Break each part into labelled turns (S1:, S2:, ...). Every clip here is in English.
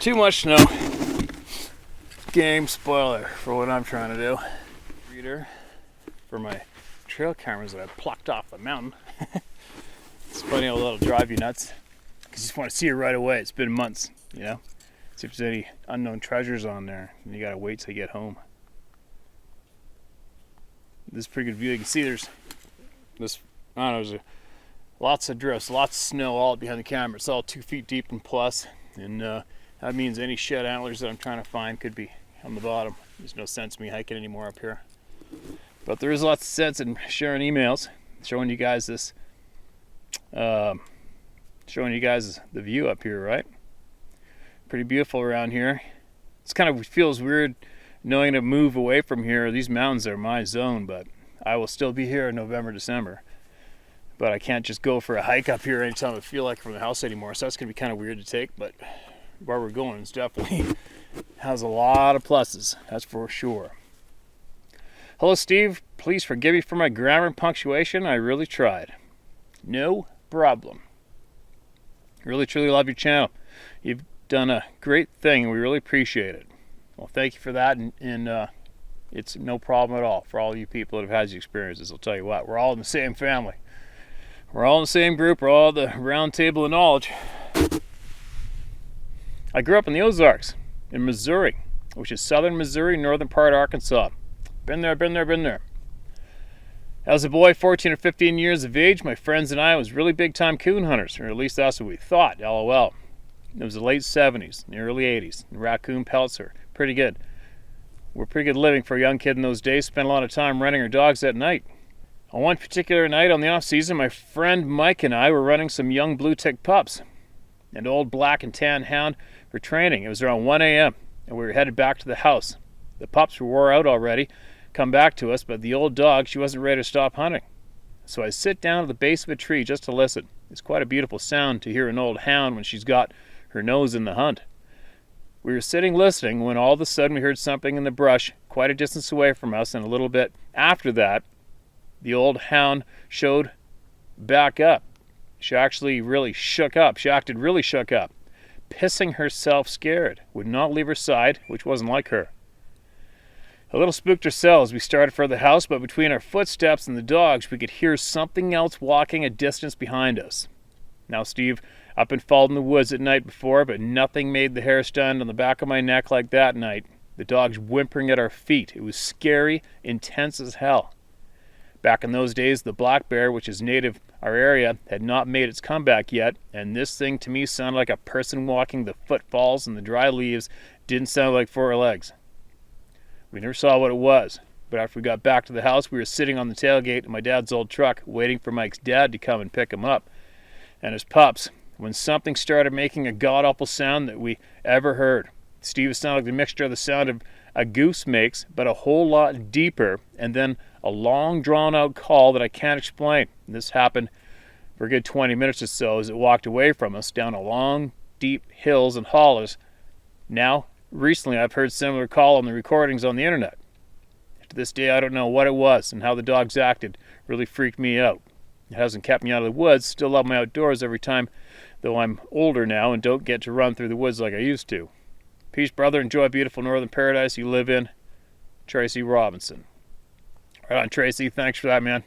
S1: Too much snow. Game spoiler for what I'm trying to do. Reader for my trail cameras that I plucked off the mountain. It's funny how that'll drive you nuts. Because you just want to see it right away. It's been months, you know? See if there's any unknown treasures on there. And you gotta wait till you get home. This is a pretty good view. You can see there's this, I don't know, there's lots of drifts, lots of snow all behind the camera. It's all 2 feet deep and plus. And that means any shed antlers that I'm trying to find could be on the bottom. There's no sense in me hiking anymore up here. But there is lots of sense in sharing emails, showing you guys this, showing you guys the view up here, right? Pretty beautiful around here. It's kind of feels weird knowing to move away from here. These mountains are my zone, but I will still be here in November, December. But I can't just go for a hike up here anytime I feel like from the house anymore. So that's going to be kind of weird to take, but where we're going is definitely has a lot of pluses, that's for sure. Hello, Steve. Please forgive me for my grammar and punctuation. I really tried. No problem. Really, truly love your channel. You've done a great thing, and we really appreciate it. Well, thank you for that, and it's no problem at all for all you people that have had these experiences. I'll tell you what, we're all in the same family. We're all in the same group. We're all the round table of knowledge. I grew up in the Ozarks in Missouri, which is southern Missouri, northern part of Arkansas. Been there. As a boy, 14 or 15 years of age, my friends and I was really big time coon hunters, or at least that's what we thought, LOL. It was the late 70s, the early 80s, and raccoon pelts are pretty good. We're pretty good living for a young kid in those days. Spent a lot of time running our dogs at night. On one particular night on the off season, my friend Mike and I were running some young blue tick pups. An old black and tan hound for training. It was around 1 a.m. and we were headed back to the house. The pups were wore out already, come back to us, but the old dog, she wasn't ready to stop hunting. So I sit down at the base of a tree just to listen. It's quite a beautiful sound to hear an old hound when she's got her nose in the hunt. We were sitting listening when all of a sudden we heard something in the brush quite a distance away from us, and a little bit after that, the old hound showed back up. She actually really shook up. She acted really shook up, pissing herself scared, would not leave her side, which wasn't like her. A little spooked ourselves, we started for the house, but between our footsteps and the dogs, we could hear something else walking a distance behind us. Now, Steve, I've been followed in the woods at night before, but nothing made the hair stand on the back of my neck like that night. The dogs whimpering at our feet. It was scary, intense as hell. Back in those days, the black bear, which is native our area, had not made its comeback yet, and this thing to me sounded like a person walking. The footfalls and the dry leaves didn't sound like 4 legs. We never saw what it was, but after we got back to the house, we were sitting on the tailgate of my dad's old truck, waiting for Mike's dad to come and pick him up and his pups, when something started making a god-awful sound that we ever heard. Steve, sounded like the mixture of the sound of a goose makes, but a whole lot deeper, and then a long drawn-out call that I can't explain. And this happened for a good 20 minutes or so as it walked away from us down a long, deep hills and hollows. Now, recently, I've heard similar call on the recordings on the internet. To this day, I don't know what it was, and how the dogs acted really freaked me out. It hasn't kept me out of the woods. Still love my outdoors every time, though I'm older now and don't get to run through the woods like I used to. Peace, brother. Enjoy beautiful northern paradise you live in. Tracy Robinson. Right on, Tracy. Thanks for that, man.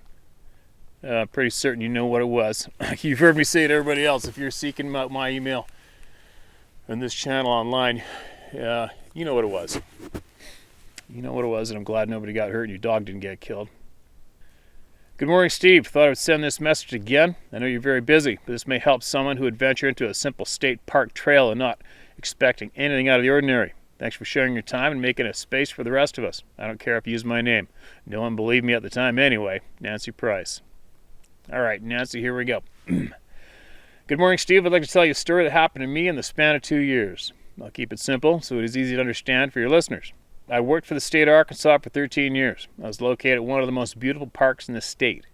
S1: Pretty certain you know what it was. You've heard me say to everybody else, if you're seeking my email on this channel online, you know what it was. You know what it was, and I'm glad nobody got hurt and your dog didn't get killed. Good morning, Steve. Thought I would send this message again. I know you're very busy, but this may help someone who would venture into a simple state park trail and not expecting anything out of the ordinary. Thanks for sharing your time and making a space for the rest of us. I don't care if you use my name. No one believed me at the time anyway. Nancy Price. All right, Nancy, here we go. Good morning, Steve. I'd like to tell you a story that happened to me in the span of 2 years. I'll keep it simple so it is easy to understand for your listeners. I worked for the state of Arkansas for 13 years. I was located at one of the most beautiful parks in the state.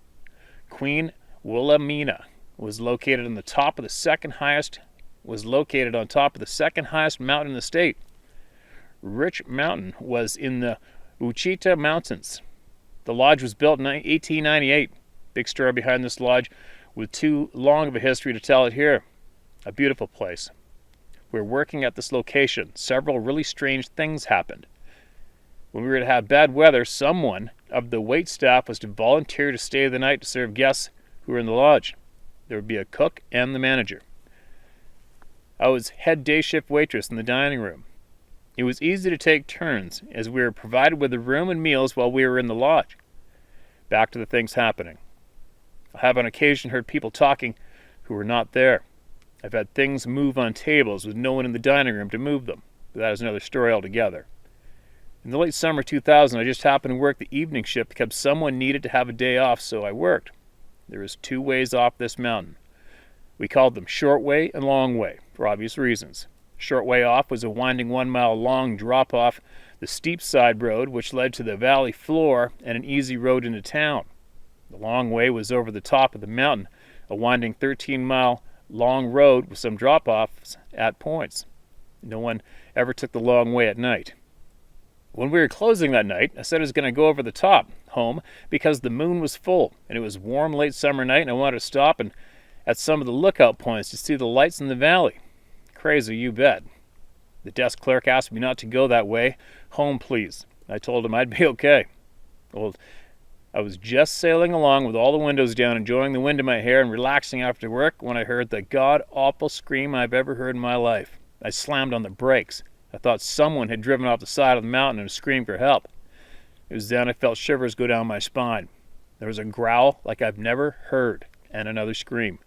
S1: Queen Wilhelmina was located on top of the second highest mountain in the state. Rich Mountain was in the Ouachita Mountains. The lodge was built in 1898. Big story behind this lodge with too long of a history to tell it here. A beautiful place. we were working at this location, several really strange things happened. When we were to have bad weather, someone of the wait staff was to volunteer to stay the night to serve guests who were in the lodge. There would be a cook and the manager. I was head day shift waitress in the dining room. It was easy to take turns, as we were provided with a room and meals while we were in the lodge. Back to the things happening. I have on occasion heard people talking who were not there. I've had things move on tables with no one in the dining room to move them, but that is another story altogether. In the late summer 2000, I just happened to work the evening shift because someone needed to have a day off, so I worked. There was 2 ways off this mountain. We called them short way and long way, for obvious reasons. Short way off was a winding 1-mile long drop off the steep side road which led to the valley floor and an easy road into town. The long way was over the top of the mountain, a winding 13-mile long road with some drop-offs at points. No one ever took the long way at night. When we were closing that night, I said I was going to go over the top home because the moon was full and it was warm late summer night and I wanted to stop and at some of the lookout points to see the lights in the valley. Crazy, you bet. The desk clerk asked me not to go that way. Home, please. I told him I'd be okay. Well, I was just sailing along with all the windows down, enjoying the wind in my hair and relaxing after work when I heard the god-awful scream I've ever heard in my life. I slammed on the brakes. I thought someone had driven off the side of the mountain and screamed for help. It was then I felt shivers go down my spine. There was a growl like I've never heard, and another scream.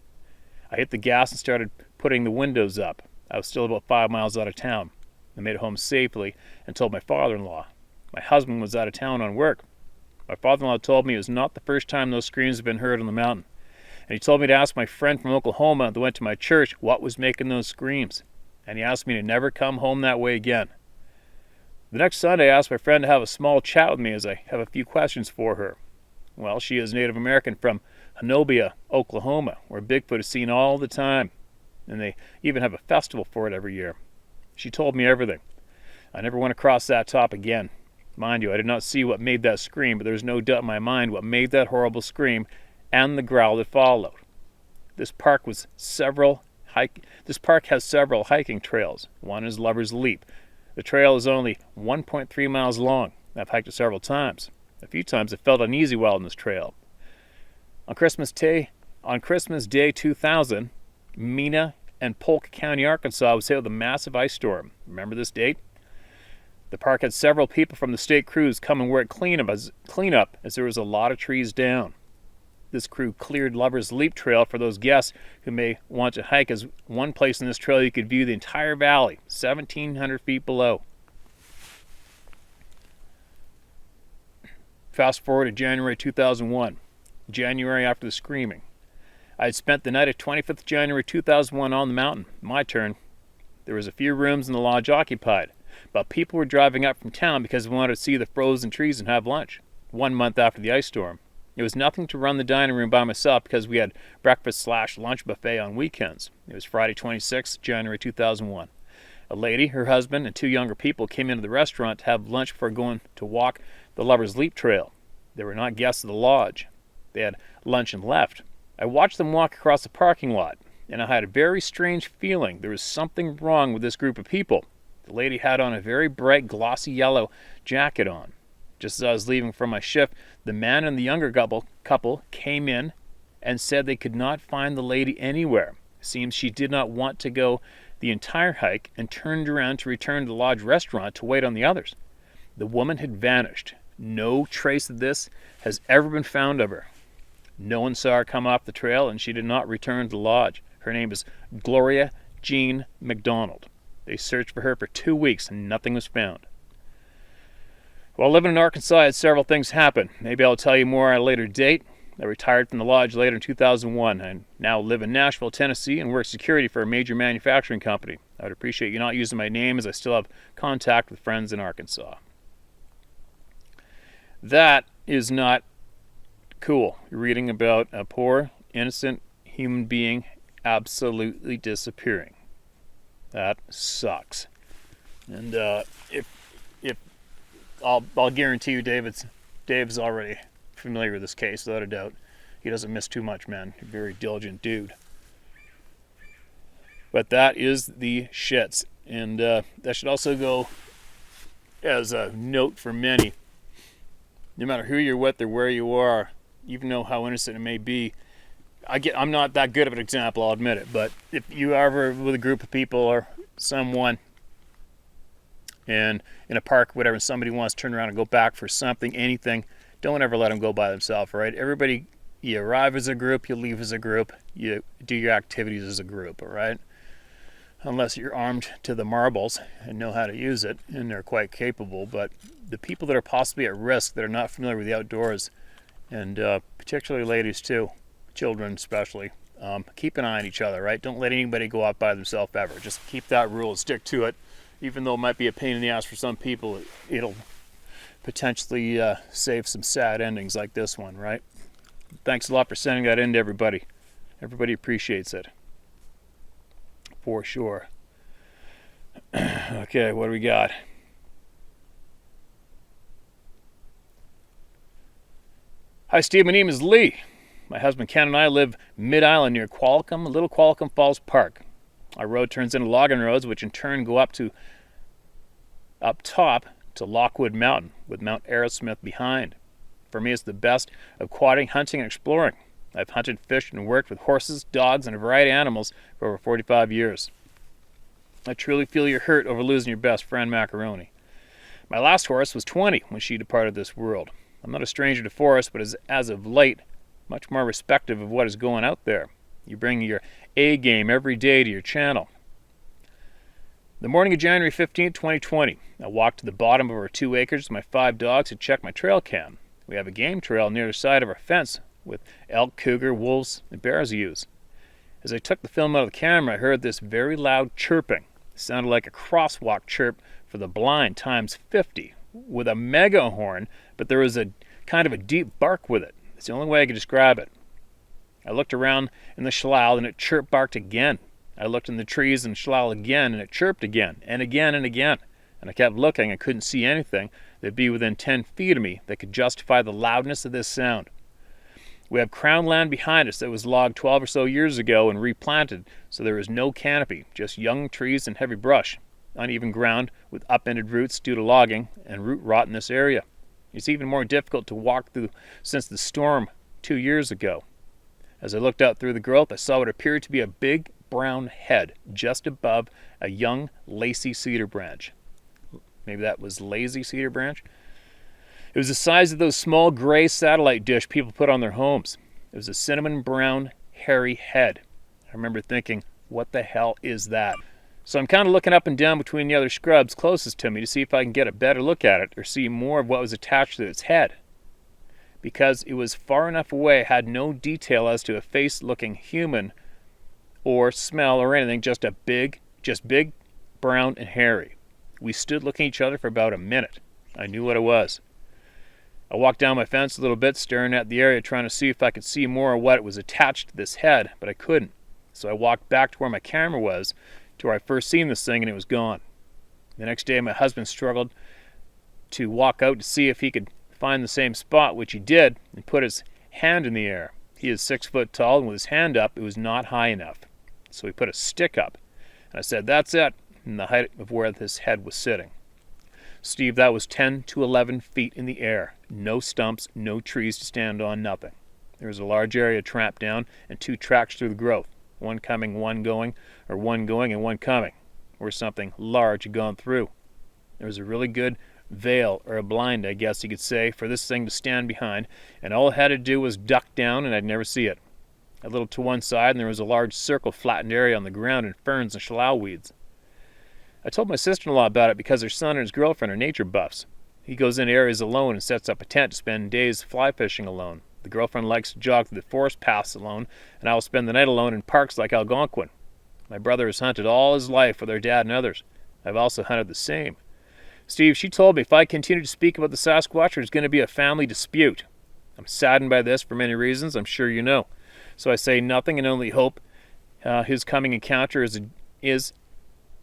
S1: I hit the gas and started putting the windows up. I was still about 5 miles out of town. I made it home safely and told my father-in-law. My husband was out of town on work. My father-in-law told me it was not the first time those screams had been heard on the mountain. And he told me to ask my friend from Oklahoma that went to my church what was making those screams. And he asked me to never come home that way again. The next Sunday, I asked my friend to have a small chat with me as I have a few questions for her. Well, she is Native American from Honobia, Oklahoma, where Bigfoot is seen all the time. And they even have a festival for it every year. She told me everything. I never went across that top again. Mind you, I did not see what made that scream, but there's no doubt in my mind what made that horrible scream and the growl that followed. This park has several hiking trails. One is Lover's Leap. The trail is only 1.3 miles long. I've hiked it several times. A few times I felt uneasy while on this trail. On Christmas Day 2000, Mena and Polk County, Arkansas was hit with a massive ice storm. Remember this date? The park had several people from the state crews come and work cleanup as there was a lot of trees down. This crew cleared Lover's Leap Trail for those guests who may want to hike, as one place in this trail you could view the entire valley, 1,700 feet below. Fast forward to January 2001, January after the screaming. I had spent the night of 25th January 2001 on the mountain. My turn. There was a few rooms in the lodge occupied, but people were driving up from town because they wanted to see the frozen trees and have lunch. 1 month after the ice storm. It was nothing to run the dining room by myself because we had breakfast/lunch buffet on weekends. It was Friday 26th January 2001. A lady, her husband, and 2 younger people came into the restaurant to have lunch before going to walk the Lover's Leap Trail. They were not guests of the lodge. They had lunch and left. I watched them walk across the parking lot, and I had a very strange feeling there was something wrong with this group of people. The lady had on a very bright, glossy yellow jacket on. Just as I was leaving from my shift, the man and the younger couple came in and said they could not find the lady anywhere. It seems she did not want to go the entire hike and turned around to return to the lodge restaurant to wait on the others. The woman had vanished. No trace of this has ever been found of her. No one saw her come off the trail, and she did not return to the lodge. Her name is Gloria Jean McDonald. They searched for her for 2 weeks, and nothing was found. While living in Arkansas, I had several things happen. Maybe I'll tell you more at a later date. I retired from the lodge later in 2001. I now live in Nashville, Tennessee, and work security for a major manufacturing company. I would appreciate you not using my name, as I still have contact with friends in Arkansas. That is not cool. You're reading about a poor, innocent human being absolutely disappearing. That sucks. And I'll guarantee you, Dave's already familiar with this case, without a doubt. He doesn't miss too much, man. He's a very diligent dude. But that is the shits. And that should also go as a note for many. No matter who you're with or where you are, even though how innocent it may be, I'm not that good of an example, I'll admit it, but if you are ever with a group of people or someone and in a park, whatever, and somebody wants to turn around and go back for something, anything, don't ever let them go by themselves, right? Everybody, you arrive as a group, you leave as a group, you do your activities as a group, all right? Unless you're armed to the marbles and know how to use it, and they're quite capable. But the people that are possibly at risk, that are not familiar with the outdoors, and particularly ladies too, children especially, keep an eye on each other, right? Don't let anybody go out by themselves ever. Just keep that rule and stick to it. Even though it might be a pain in the ass for some people, it'll potentially save some sad endings like this one, right? Thanks a lot for sending that in to everybody. Everybody appreciates it. For sure. Okay, what do we got? Hi Steve, my name is Lee. My husband Ken and I live mid-island near Qualicum, Little Qualicum Falls Park. Our road turns into logging roads, which in turn go up top to Lockwood Mountain, with Mount Aerosmith behind. For me, it's the best of quadding, hunting, and exploring. I've hunted, fished, and worked with horses, dogs, and a variety of animals for over 45 years. I truly feel your hurt over losing your best friend, Macaroni. My last horse was 20 when she departed this world. I'm not a stranger to forests, but as of late, much more respective of what is going out there. You bring your A game every day to your channel. The morning of January 15, 2020, I walked to the bottom of our 2 acres with my 5 dogs to check my trail cam. We have a game trail near the side of our fence with elk, cougar, wolves, and bears use. As I took the film out of the camera, I heard this very loud chirping. It sounded like a crosswalk chirp for the blind times 50 with a mega horn, but there was a kind of a deep bark with it. It's the only way I could describe it. I looked around in the shlough and it chirp barked again. I looked in the trees and shlough again and it chirped again and again and again. And I kept looking. I couldn't see anything that'd be within 10 feet of me that could justify the loudness of this sound. We have crown land behind us that was logged 12 or so years ago and replanted, so there is no canopy, just young trees and heavy brush, uneven ground with upended roots due to logging and root rot in this area. It's even more difficult to walk through since the storm 2 years ago. As I looked out through the growth, I saw what appeared to be a big brown head just above a young lacy cedar branch. Maybe that was lazy cedar branch? It was the size of those small gray satellite dish people put on their homes. It was a cinnamon brown, hairy head. I remember thinking, what the hell is that? So I'm kind of looking up and down between the other scrubs closest to me to see if I can get a better look at it or see more of what was attached to its head. Because it was far enough away, I had no detail as to a face looking human or smell or anything, just big, brown and hairy. We stood looking at each other for about a minute. I knew what it was. I walked down my fence a little bit, staring at the area, trying to see if I could see more of what was attached to this head, but I couldn't. So I walked back to where my camera was, to where I first seen this thing, and it was gone. The next day, my husband struggled to walk out to see if he could find the same spot, which he did, and put his hand in the air. He is 6 foot tall, and with his hand up, it was not high enough. So he put a stick up, and I said, "That's it," in the height of where this head was sitting. Steve, that was 10 to 11 feet in the air. No stumps, no trees to stand on, nothing. There was a large area tramped down and 2 tracks through the growth. One coming, one going, or one going and one coming, where something large had gone through. There was a really good veil, or a blind, I guess you could say, for this thing to stand behind, and all it had to do was duck down and I'd never see it. A little to one side, and there was a large circle flattened area on the ground and ferns and shlough weeds. I told my sister-in-law about it because her son and his girlfriend are nature buffs. He goes into areas alone and sets up a tent to spend days fly fishing alone. The girlfriend likes to jog through the forest paths alone, and I will spend the night alone in parks like Algonquin. My brother has hunted all his life with her dad and others. I've also hunted the same. Steve, she told me if I continue to speak about the Sasquatch, there's going to be a family dispute. I'm saddened by this for many reasons, I'm sure you know. So I say nothing and only hope his coming encounter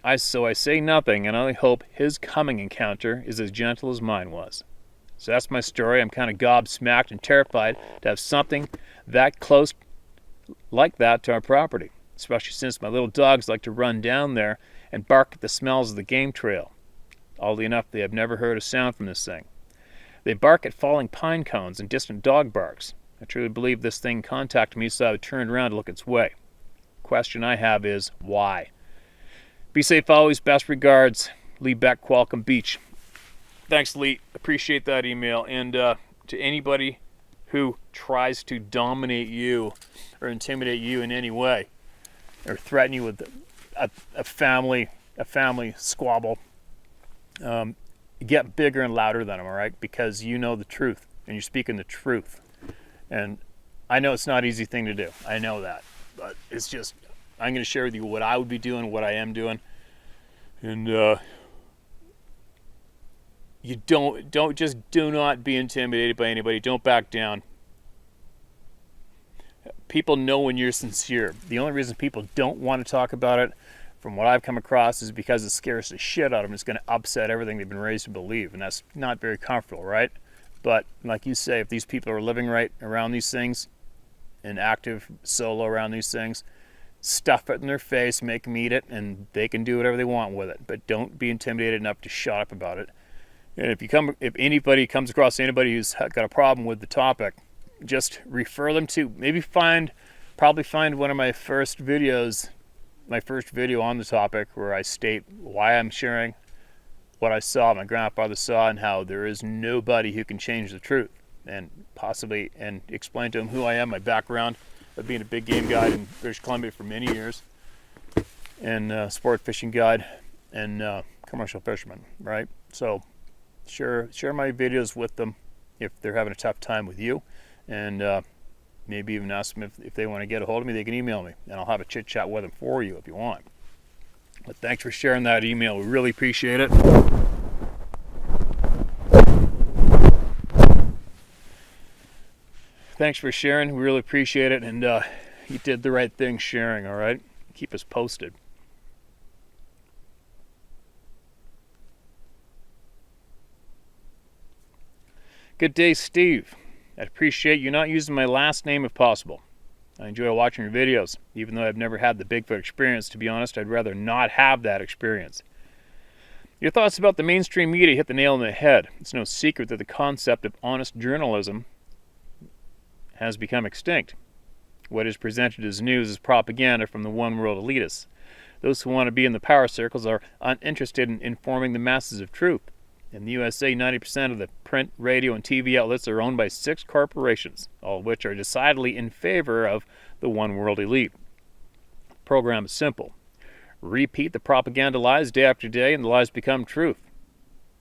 S1: I say nothing and only hope his coming encounter is as gentle as mine was. So that's my story. I'm kind of gobsmacked and terrified to have something that close like that to our property. especially since my little dogs like to run down there and bark at the smells of the game trail. Oddly enough, they have never heard a sound from this thing. They bark at falling pine cones and distant dog barks. I truly believe this thing contacted me, so I would turn around to look its way. Question I have is, why? Be safe always. Best regards, Lee Beck, Qualcomm Beach. Thanks, Lee. Appreciate that email. And to anybody who tries to dominate you or intimidate you in any way or threaten you with a family squabble, get bigger and louder than them, all right? Because you know the truth and you're speaking the truth. And I know it's not an easy thing to do. I know that. But it's just, I'm going to share with you what I would be doing, what I am doing. And you do not be intimidated by anybody. Don't back down. People know when you're sincere. The only reason people don't want to talk about it, from what I've come across, is because it scares the shit out of them. It's going to upset everything they've been raised to believe, and that's not very comfortable, right? But like you say, if these people are living right around these things, and active solo around these things, stuff it in their face, make them eat it, and they can do whatever they want with it. But don't be intimidated enough to shut up about it. And if anybody comes across anybody who's got a problem with the topic, just refer them to, probably find one of my first videos, my first video on the topic, where I state why I'm sharing what I saw, my grandfather saw, and how there is nobody who can change the truth, and explain to them who I am, my background of being a big game guide in British Columbia for many years, and sport fishing guide, and commercial fisherman, right? So share my videos with them if they're having a tough time with you, and maybe even ask them if they want to get a hold of me. They can email me, and I'll have a chit chat with them for you if you want. But thanks for sharing that email. We really appreciate it. Thanks for sharing. We really appreciate it, and you did the right thing sharing. All right, keep us posted. Good day, Steve. I'd appreciate you not using my last name if possible. I enjoy watching your videos. Even though I've never had the Bigfoot experience, to be honest, I'd rather not have that experience. Your thoughts about the mainstream media hit the nail on the head. It's no secret that the concept of honest journalism has become extinct. What is presented as news is propaganda from the one-world elitists. Those who want to be in the power circles are uninterested in informing the masses of truth. In the USA, 90% of the print, radio, and TV outlets are owned by 6 corporations, all of which are decidedly in favor of the one-world elite. The program is simple. Repeat the propaganda lies day after day, and the lies become truth.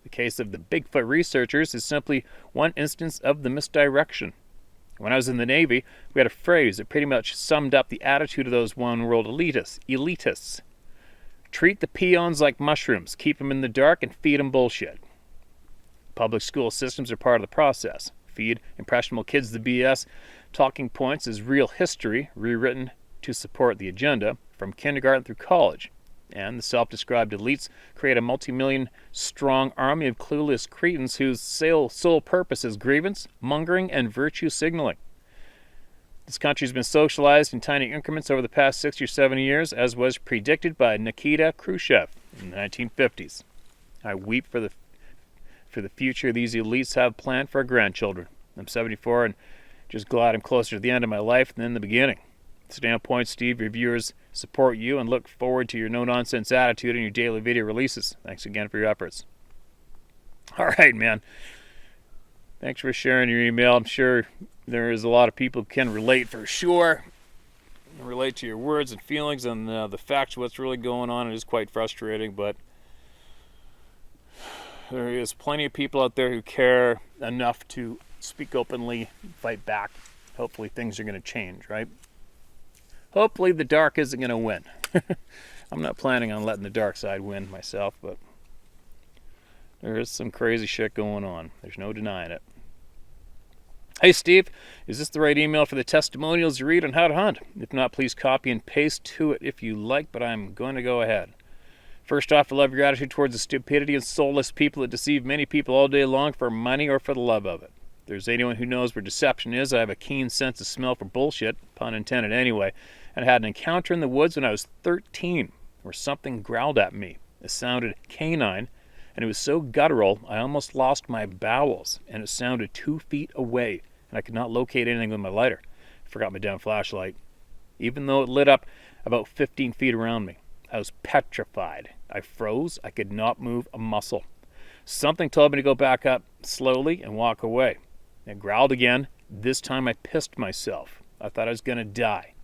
S1: The case of the Bigfoot researchers is simply one instance of the misdirection. When I was in the Navy, we had a phrase that pretty much summed up the attitude of those one-world elitists. Treat the peons like mushrooms, keep them in the dark, and feed them bullshit. Public school systems are part of the process. Feed impressionable kids the BS. Talking points is real history, rewritten to support the agenda, from kindergarten through college. And the self-described elites create a multi-million-strong army of clueless cretins whose sole purpose is grievance, mongering, and virtue signaling. This country has been socialized in tiny increments over the past 60 or 70 years, as was predicted by Nikita Khrushchev in the 1950s. I weep for the future these elites have planned for our grandchildren. I'm 74 and just glad I'm closer to the end of my life than the beginning. Standpoint, Steve, your viewers support you and look forward to your no-nonsense attitude in your daily video releases. Thanks again for your efforts. All right, man. Thanks for sharing your email. I'm sure there is a lot of people who can relate for sure. Relate to your words and feelings and the facts of what's really going on. It is quite frustrating, but there is plenty of people out there who care enough to speak openly, fight back. Hopefully things are going to change, right? Hopefully the dark isn't going to win. I'm not planning on letting the dark side win myself, but there is some crazy shit going on. There's no denying it. Hey Steve, is this the right email for the testimonials you read on Howtohunt? If not, please copy and paste to it if you like, but I'm going to go ahead. First off, I love your attitude towards the stupidity and soulless people that deceive many people all day long for money or for the love of it. If there's anyone who knows where deception is, I have a keen sense of smell for bullshit, pun intended anyway, and had an encounter in the woods when I was 13, where something growled at me. It sounded canine, and it was so guttural I almost lost my bowels, and it sounded 2 feet away, and I could not locate anything with my lighter. I forgot my damn flashlight. Even though it lit up about 15 feet around me, I was petrified. I froze. I could not move a muscle. Something told me to go back up slowly and walk away. It growled again. This time I pissed myself. I thought I was going to die.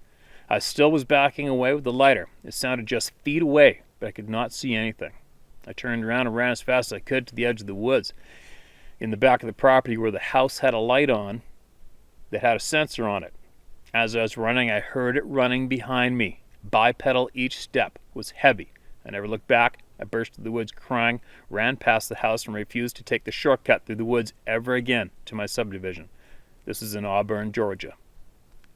S1: I still was backing away with the lighter. It sounded just feet away, but I could not see anything. I turned around and ran as fast as I could to the edge of the woods in the back of the property where the house had a light on that had a sensor on it. As I was running, I heard it running behind me. Bipedal, each step was heavy. I never looked back. I burst through the woods crying, ran past the house, and refused to take the shortcut through the woods ever again to my subdivision. This is in Auburn, Georgia.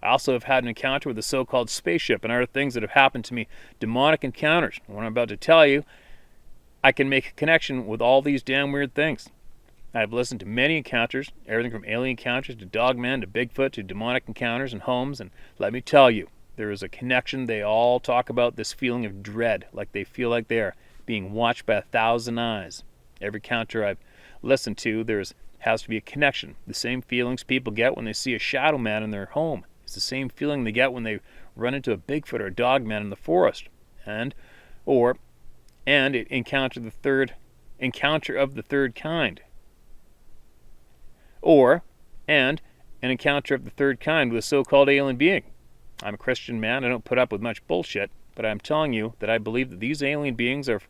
S1: I also have had an encounter with a so-called spaceship and other things that have happened to me, demonic encounters. What I'm about to tell you, I can make a connection with all these damn weird things. I've listened to many encounters, everything from alien encounters to Dogman to Bigfoot to demonic encounters in homes, and let me tell you, there is a connection. They all talk about this feeling of dread, like they feel like they are being watched by 1,000 eyes. Every encounter I've listened to, has to be a connection. The same feelings people get when they see a shadow man in their home. It's the same feeling they get when they run into a Bigfoot or a Dogman in the forest. And it encounter of the third kind. And an encounter of the third kind with a so-called alien being. I'm a Christian man. I don't put up with much bullshit, but I'm telling you that I believe that these alien beings are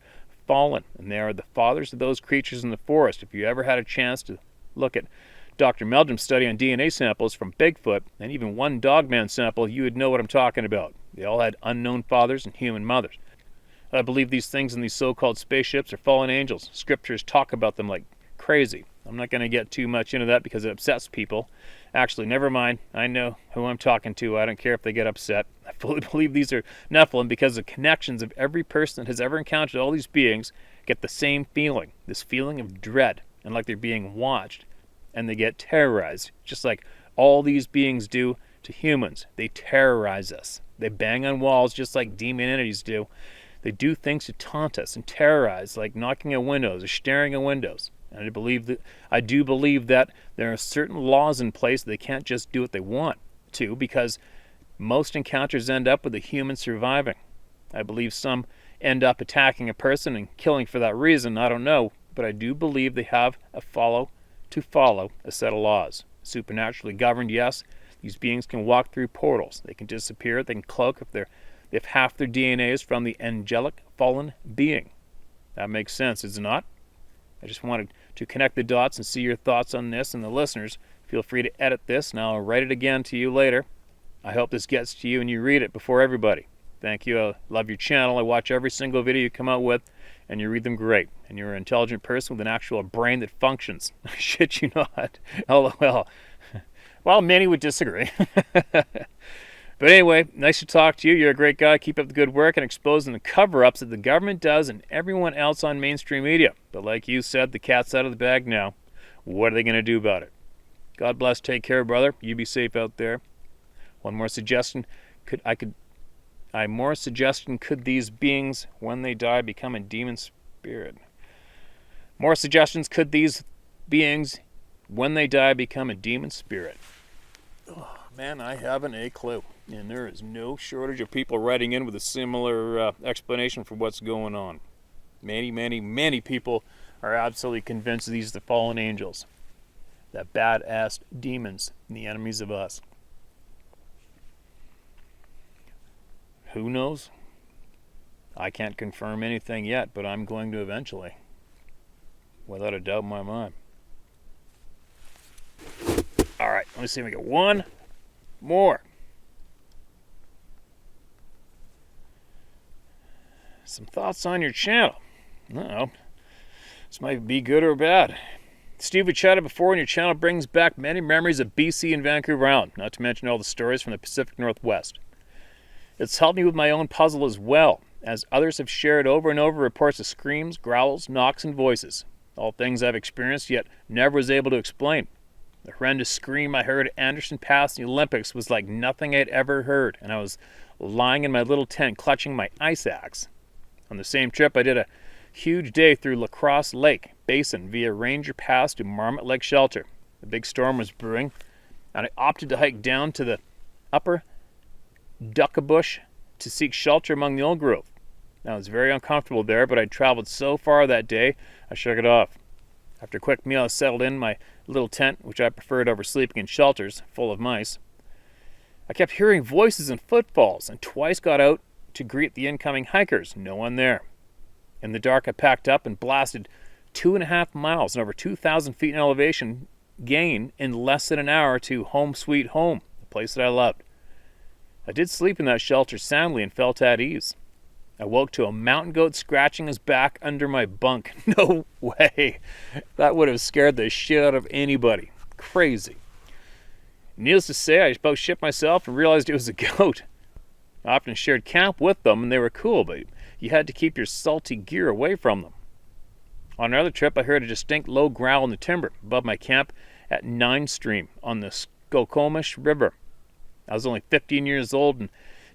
S1: fallen, and they are the fathers of those creatures in the forest. If you ever had a chance to look at Dr. Meldrum's study on DNA samples from Bigfoot, and even one Dogman sample, you would know what I'm talking about. They all had unknown fathers and human mothers. I believe these things in these so-called spaceships are fallen angels. Scriptures talk about them like crazy. I'm not going to get too much into that because it upsets people. Actually, never mind. I know who I'm talking to. I don't care if they get upset. I fully believe these are Nephilim because the connections of every person that has ever encountered all these beings get the same feeling, this feeling of dread, and like they're being watched, and they get terrorized, just like all these beings do to humans. They terrorize us. They bang on walls just like demon entities do. They do things to taunt us and terrorize, like knocking at windows or staring at windows. And I do believe that there are certain laws in place that they can't just do what they want to, because most encounters end up with a human surviving. I believe some end up attacking a person and killing for that reason. I don't know, but I do believe they have to follow a set of laws. Supernaturally governed, yes. These beings can walk through portals. They can disappear. They can cloak if half their DNA is from the angelic fallen being. That makes sense, does it not? I just wanted to connect the dots and see your thoughts on this, and the listeners, feel free to edit this, and I'll write it again to you later. I hope this gets to you and you read it before everybody. Thank you. I love your channel. I watch every single video you come out with, and you read them great. And you're an intelligent person with an actual brain that functions. I shit you not. LOL. Well, many would disagree. But anyway, nice to talk to you. You're a great guy. Keep up the good work and exposing the cover-ups that the government does and everyone else on mainstream media. But like you said, the cat's out of the bag now. What are they going to do about it? God bless. Take care, brother. You be safe out there. One more suggestion. Could these beings, when they die, become a demon spirit? More suggestions. Could these beings, when they die, become a demon spirit? Oh, man, I haven't a clue. And there is no shortage of people writing in with a similar explanation for what's going on. Many, many, many people are absolutely convinced these are the fallen angels. That badass demons and the enemies of us. Who knows? I can't confirm anything yet, but I'm going to eventually. Without a doubt in my mind. Alright, let me see if we get one more. Some thoughts on your channel. Uh-oh. This might be good or bad. Steve, we chatted before, and your channel brings back many memories of BC and Vancouver Island, not to mention all the stories from the Pacific Northwest. It's helped me with my own puzzle as well, as others have shared over and over reports of screams, growls, knocks, and voices. All things I've experienced, yet never was able to explain. The horrendous scream I heard at Anderson Pass in the Olympics was like nothing I'd ever heard, and I was lying in my little tent clutching my ice axe. On the same trip, I did a huge day through La Crosse Lake Basin via Ranger Pass to Marmot Lake Shelter. The big storm was brewing, and I opted to hike down to the upper Duckabush to seek shelter among the old growth. I was very uncomfortable there, but I'd traveled so far that day, I shook it off. After a quick meal, I settled in my little tent, which I preferred over sleeping in shelters full of mice. I kept hearing voices and footfalls, and twice got out to greet the incoming hikers. No one there. In the dark, I packed up and blasted 2.5 miles and over 2,000 feet in elevation gain in less than an hour to home sweet home, the place that I loved. I did sleep in that shelter soundly and felt at ease. I woke to a mountain goat scratching his back under my bunk. No way. That would have scared the shit out of anybody. Crazy. Needless to say, I about shit myself and realized it was a goat. I often shared camp with them, and they were cool, but you had to keep your salty gear away from them. On another trip, I heard a distinct low growl in the timber above my camp at 9 Stream on the Skokomish River. I was only 15 years old and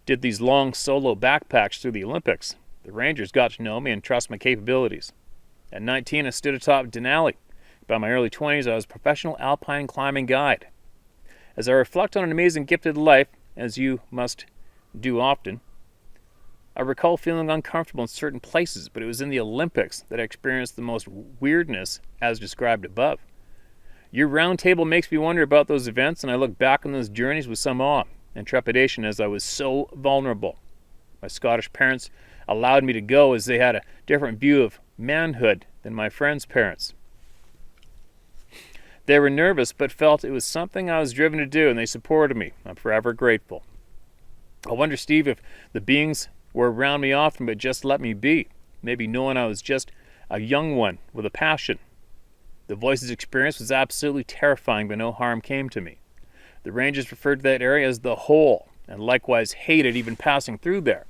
S1: did these long solo backpacks through the Olympics. The Rangers got to know me and trust my capabilities. At 19, I stood atop Denali. By my early 20s, I was a professional alpine climbing guide. As I reflect on an amazing gifted life, as you must do often, I recall feeling uncomfortable in certain places, but it was in the Olympics that I experienced the most weirdness as described above. Your round table makes me wonder about those events, and I look back on those journeys with some awe and trepidation as I was so vulnerable. My Scottish parents allowed me to go as they had a different view of manhood than my friends' parents. They were nervous but felt it was something I was driven to do, and they supported me. I'm forever grateful. I wonder, Steve, if the beings were around me often but just let me be, maybe knowing I was just a young one with a passion. The voices experience was absolutely terrifying, but no harm came to me. The Rangers referred to that area as the hole, and likewise hated even passing through there.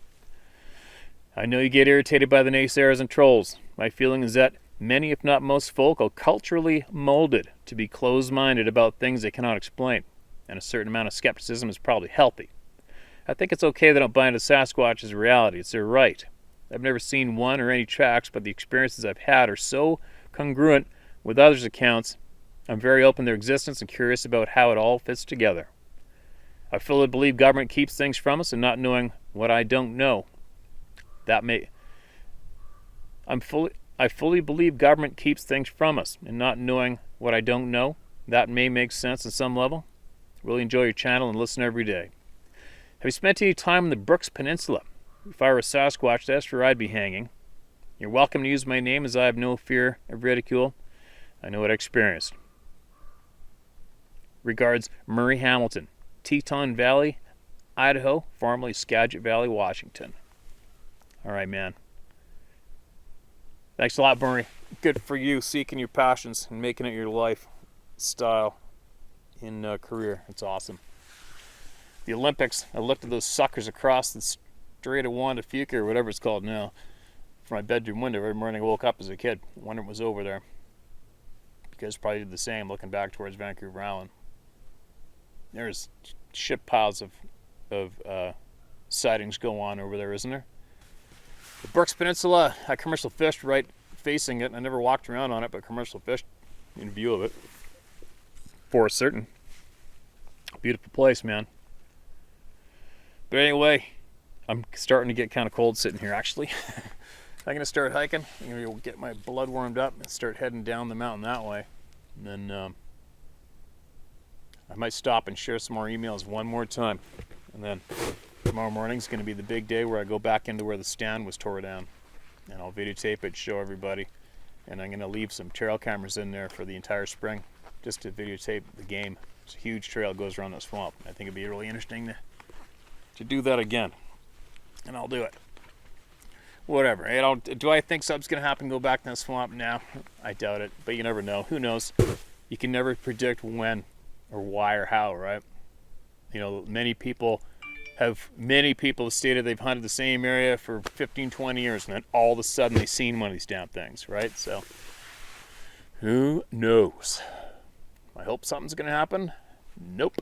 S1: I know you get irritated by the naysayers and trolls. My feeling is that many, if not most folk, are culturally molded to be closed-minded about things they cannot explain, and a certain amount of skepticism is probably healthy. I think it's okay they don't buy into Sasquatch as a reality. It's their right. I've never seen one or any tracks, but the experiences I've had are so congruent with others' accounts. I'm very open to their existence and curious about how it all fits together. I fully believe government keeps things from us and not knowing what I don't know. I fully believe government keeps things from us and not knowing what I don't know. That may make sense on some level. Really enjoy your channel and listen every day. Have you spent any time on the Brooks Peninsula? If I were a Sasquatch, that's where I'd be hanging. You're welcome to use my name, as I have no fear of ridicule. I know what I experienced. Regards, Murray Hamilton, Teton Valley, Idaho, formerly Skagit Valley, Washington. All right, man. Thanks a lot, Murray. Good for you, seeking your passions and making it your lifestyle in career. It's awesome. The Olympics, I looked at those suckers across the Strait of Juan de Fuca, or whatever it's called now, from my bedroom window every morning. I woke up as a kid, wondering what was over there. You guys probably did the same, looking back towards Vancouver Island. There's ship piles of sightings go on over there, isn't there? The Brooks Peninsula, I commercial fished right facing it. I never walked around on it, but commercial fished in view of it. For certain. Beautiful place, man. But anyway, I'm starting to get kind of cold sitting here, actually. I'm going to start hiking. I'm going to get my blood warmed up and start heading down the mountain that way. And then I might stop and share some more emails one more time. And then tomorrow morning is going to be the big day where I go back into where the stand was tore down. And I'll videotape it, show everybody. And I'm going to leave some trail cameras in there for the entire spring, just to videotape the game. It's a huge trail that goes around the swamp. I think it'd be really interesting to do that again. And I'll do it. Whatever. Do I think something's going to happen, go back in the swamp? No, I doubt it. But you never know. Who knows? You can never predict when or why or how, right? You know, many people have stated they've hunted the same area for 15, 20 years, and then all of a sudden they've seen one of these damn things, right? So, who knows? I hope something's going to happen. Nope.